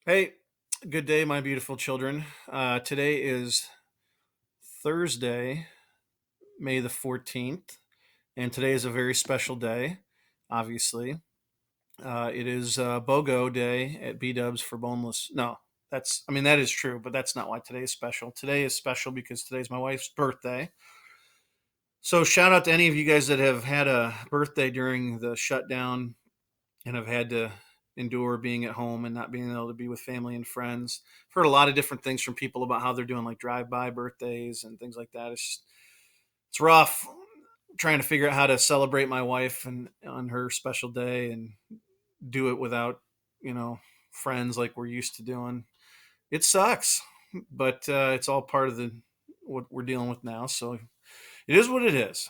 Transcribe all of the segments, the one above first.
Hey, good day, my beautiful children. Today is Thursday, May the 14th, and today is a very special day, obviously. It is BOGO Day at B Dubs for Boneless. No, that is true, but that's not why today is special. Today is special because today's my wife's birthday. So, shout out to any of you guys that have had a birthday during the shutdown and have had to endure being at home and not being able to be with family and friends. I've heard a lot of different things from people about how they're doing like drive-by birthdays and things like that. It's rough trying to figure out how to celebrate my wife and on her special day and do it without, you know, friends like we're used to doing. It sucks, but it's all part of the what we're dealing with now. So it is what it is.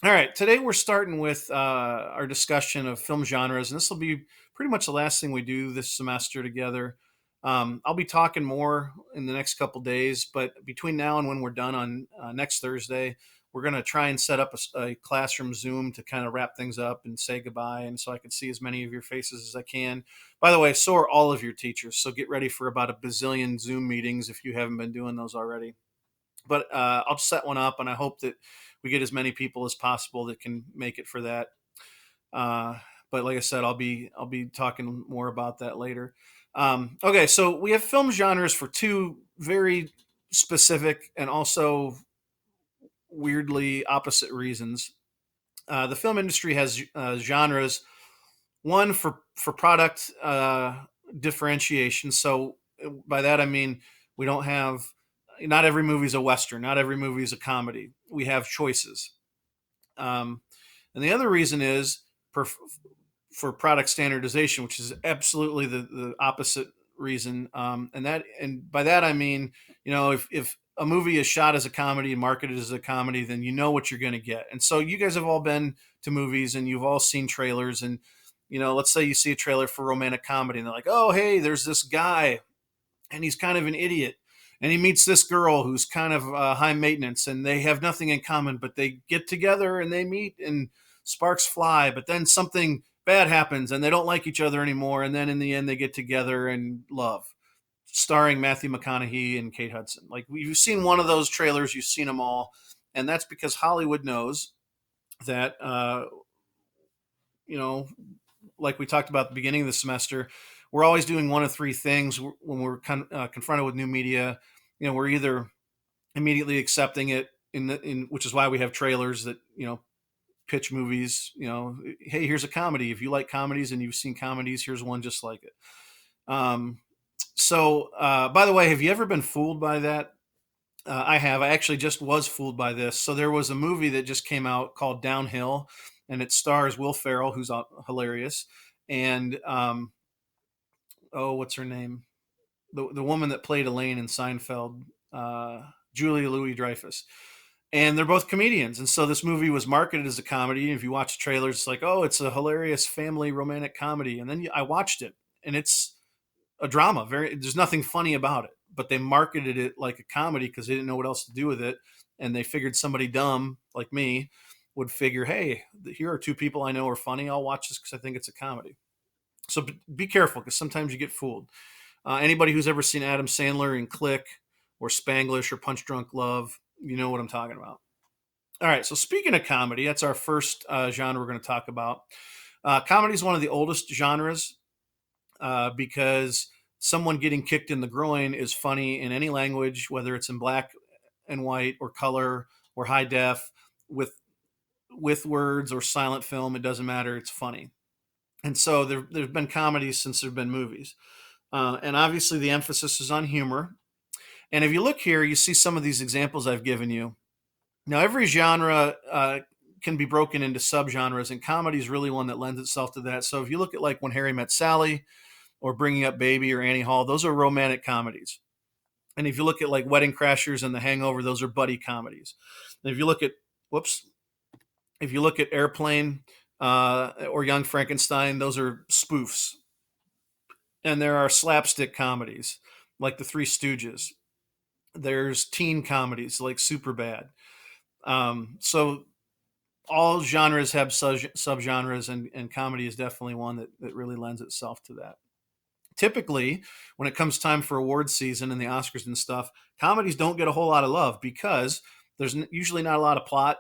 All right, today we're starting with our discussion of film genres, and this will be pretty much the last thing we do this semester together. I'll be talking more in the next couple days, but between now and when we're done on next Thursday, we're going to try and set up a classroom Zoom to kind of wrap things up and say goodbye, and so I can see as many of your faces as I can. By the way, so are all of your teachers, so get ready for about a bazillion Zoom meetings if you haven't been doing those already. But I'll set one up, and I hope that we get as many people as possible that can make it for that. Uh, but like I said, I'll be talking more about that later. Okay, so we have film genres for two very specific and also weirdly opposite reasons. The film industry has genres. One for product differentiation. So by that I mean we don't have not every movie is a western, not every movie is a comedy. We have choices. Um, and the other reason is per, for product standardization, which is absolutely the opposite reason. And by that I mean, if a movie is shot as a comedy and marketed as a comedy, then you know what you're going to get. And so you guys have all been to movies and you've all seen trailers. And let's say you see a trailer for romantic comedy, and they're like, "Oh, hey, there's this guy, and he's kind of an idiot." And he meets this girl who's kind of high maintenance, and they have nothing in common, but they get together and they meet, and sparks fly. But then something bad happens, and they don't like each other anymore. And then in the end, they get together and love. Starring Matthew McConaughey and Kate Hudson. Like you've seen one of those trailers, you've seen them all, and that's because Hollywood knows that you know like we talked about at the beginning of the semester, we're always doing one of three things when we're confronted with new media. We're either immediately accepting it in which is why we have trailers that pitch movies. Hey, here's a comedy. If you like comedies and you've seen comedies, here's one just like it. By the way, have you ever been fooled by that? I have. I actually just was fooled by this. So there was a movie that just came out called Downhill, and it stars Will Ferrell, who's hilarious, and oh, what's her name? The woman that played Elaine in Seinfeld, Julia Louis Dreyfus, and they're both comedians. And so this movie was marketed as a comedy. And if you watch the trailers, it's like, oh, it's a hilarious family romantic comedy. And then I watched it, and it's a drama. There's nothing funny about it, but they marketed it like a comedy because they didn't know what else to do with it, and they figured somebody dumb like me would figure, hey, here are two people I know are funny. I'll watch this because I think it's a comedy. So be careful because sometimes you get fooled. Anybody who's ever seen Adam Sandler in Click or Spanglish or Punch Drunk Love, you know what I'm talking about. All right, so speaking of comedy, that's our first genre we're going to talk about. Comedy is one of the oldest genres because someone getting kicked in the groin is funny in any language, whether it's in black and white or color or high def, with words or silent film. It doesn't matter. It's funny. And so there's been comedies since there've been movies. And obviously, the emphasis is on humor. And if you look here, you see some of these examples I've given you. Now, every genre can be broken into subgenres, and comedy is really one that lends itself to that. So if you look at like When Harry Met Sally or Bringing Up Baby or Annie Hall, those are romantic comedies. And if you look at like Wedding Crashers and The Hangover, those are buddy comedies. And if you look at, whoops, if you look at Airplane or Young Frankenstein, those are spoofs. And there are slapstick comedies like The Three Stooges. There's teen comedies like Superbad. So all genres have subgenres, and comedy is definitely one that really lends itself to that. Typically, when it comes time for awards season and the Oscars and stuff, comedies don't get a whole lot of love because there's usually not a lot of plot.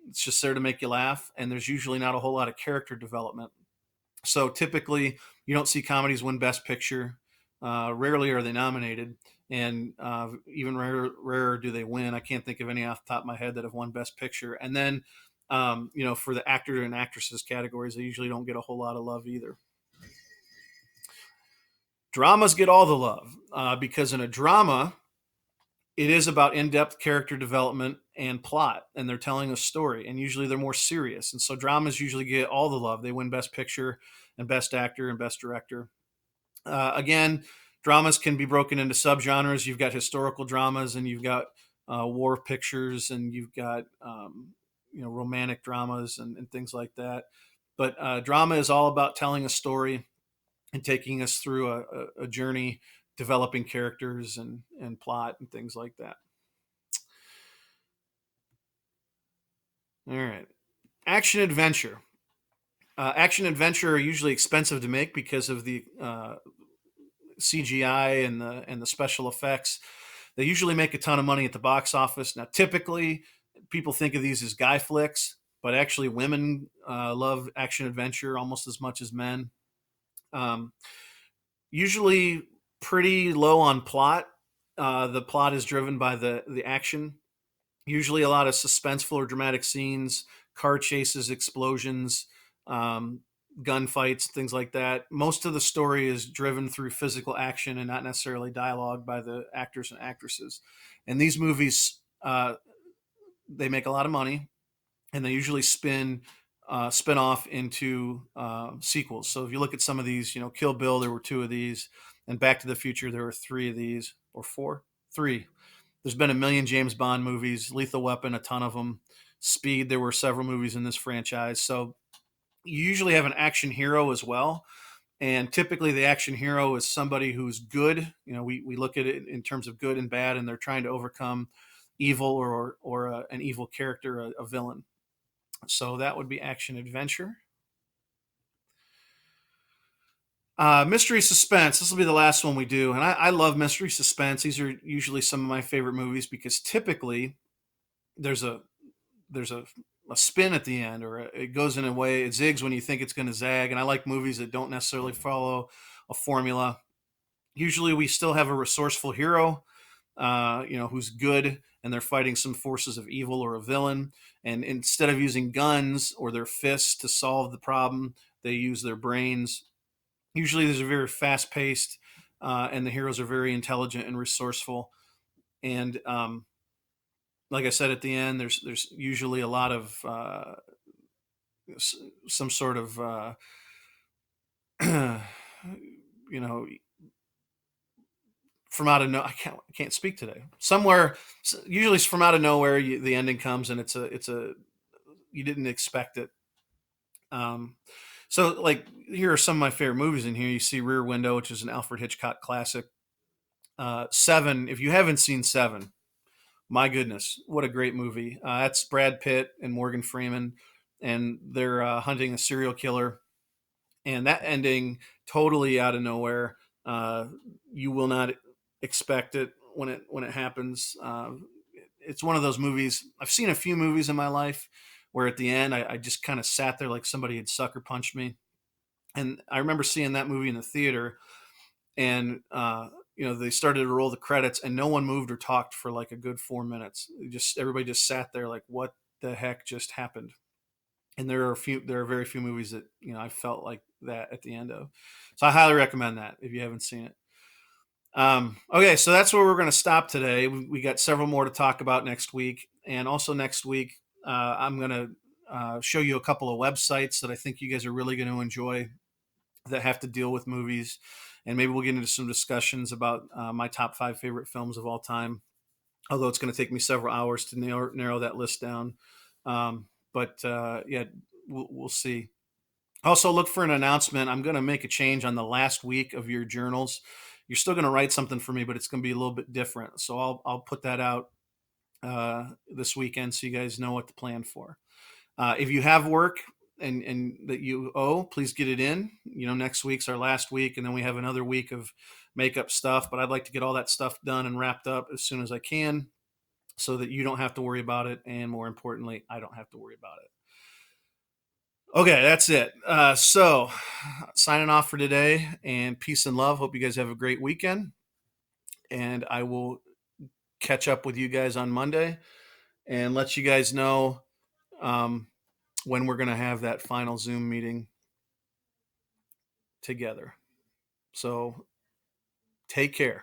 It's just there to make you laugh, and there's usually not a whole lot of character development. So typically, you don't see comedies win Best Picture. Rarely are they nominated, and even rarer do they win. I can't think of any off the top of my head that have won Best Picture. And then, for the actor and actresses categories, they usually don't get a whole lot of love either. Dramas get all the love because in a drama, it is about in-depth character development and plot, and they're telling a story, and usually they're more serious, and so dramas usually get all the love. They win Best Picture and Best Actor and Best Director. Again, dramas can be broken into subgenres. You've got historical dramas, and you've got war pictures, and you've got romantic dramas and things like that. But drama is all about telling a story and taking us through a journey, developing characters and plot and things like that. All right. Action adventure. Action adventure are usually expensive to make because of the CGI and the special effects. They usually make a ton of money at the box office. Now, typically, people think of these as guy flicks, but actually, women love action adventure almost as much as men. Um, Usually, pretty low on plot. The plot is driven by the action. Usually, a lot of suspenseful or dramatic scenes, car chases, explosions, um, gunfights, things like that. Most of the story is driven through physical action and not necessarily dialogue by the actors and actresses. And these movies, they make a lot of money, and they usually spin off into sequels. So if you look at some of these, Kill Bill, there were two of these, and Back to the Future, there were three of these, or four, three. There's been a million James Bond movies, Lethal Weapon, a ton of them. Speed, there were several movies in this franchise. So you usually have an action hero as well. And typically, the action hero is somebody who's good. We look at it in terms of good and bad, and they're trying to overcome evil or an evil character, a villain. So that would be action adventure. Mystery suspense. This will be the last one we do, and I love mystery suspense. These are usually some of my favorite movies because typically there's a there's a spin at the end, or it goes in a way, it zigs when you think it's going to zag. And I like movies that don't necessarily follow a formula. Usually, we still have a resourceful hero, who's good, and they're fighting some forces of evil or a villain. And instead of using guns or their fists to solve the problem, they use their brains. Usually, these are very fast paced, and the heroes are very intelligent and resourceful. And like I said at the end, there's usually a lot of some sort of you know from out of no I can't speak today. Somewhere, usually from out of nowhere, the ending comes, and it's a you didn't expect it. Um, so like here are some of my favorite movies in here. You see Rear Window, which is an Alfred Hitchcock classic. Seven. If you haven't seen Seven, my goodness, what a great movie! That's Brad Pitt and Morgan Freeman, and they're hunting a serial killer, and that ending totally out of nowhere. Uh, you will not expect it when it happens. It's one of those movies. I've seen a few movies in my life where at the end I just kind of sat there like somebody had sucker punched me. And I remember seeing that movie in the theater, and they started to roll the credits, and no one moved or talked for like a good 4 minutes. Just everybody just sat there like, what the heck just happened? And there are very few movies that I felt like that at the end of. So I highly recommend that if you haven't seen it. Okay, so that's where we're going to stop today. We got several more to talk about next week, and also next week I'm going to show you a couple of websites that I think you guys are really going to enjoy that have to deal with movies, and maybe we'll get into some discussions about my top 5 favorite films of all time. Although it's going to take me several hours to narrow that list down, but yeah, we'll see. Also, look for an announcement. I'm going to make a change on the last week of your journals. You're still going to write something for me, but it's going to be a little bit different. So I'll put that out this weekend so you guys know what to plan for. If you have work, and that you owe, please get it in. Next week's our last week, and then we have another week of makeup stuff. But I'd like to get all that stuff done and wrapped up as soon as I can, so that you don't have to worry about it, and more importantly, I don't have to worry about it. Okay, that's it. So, signing off for today, and peace and love. Hope you guys have a great weekend, and I will catch up with you guys on Monday and let you guys know um, when we're going to have that final Zoom meeting together. So, take care.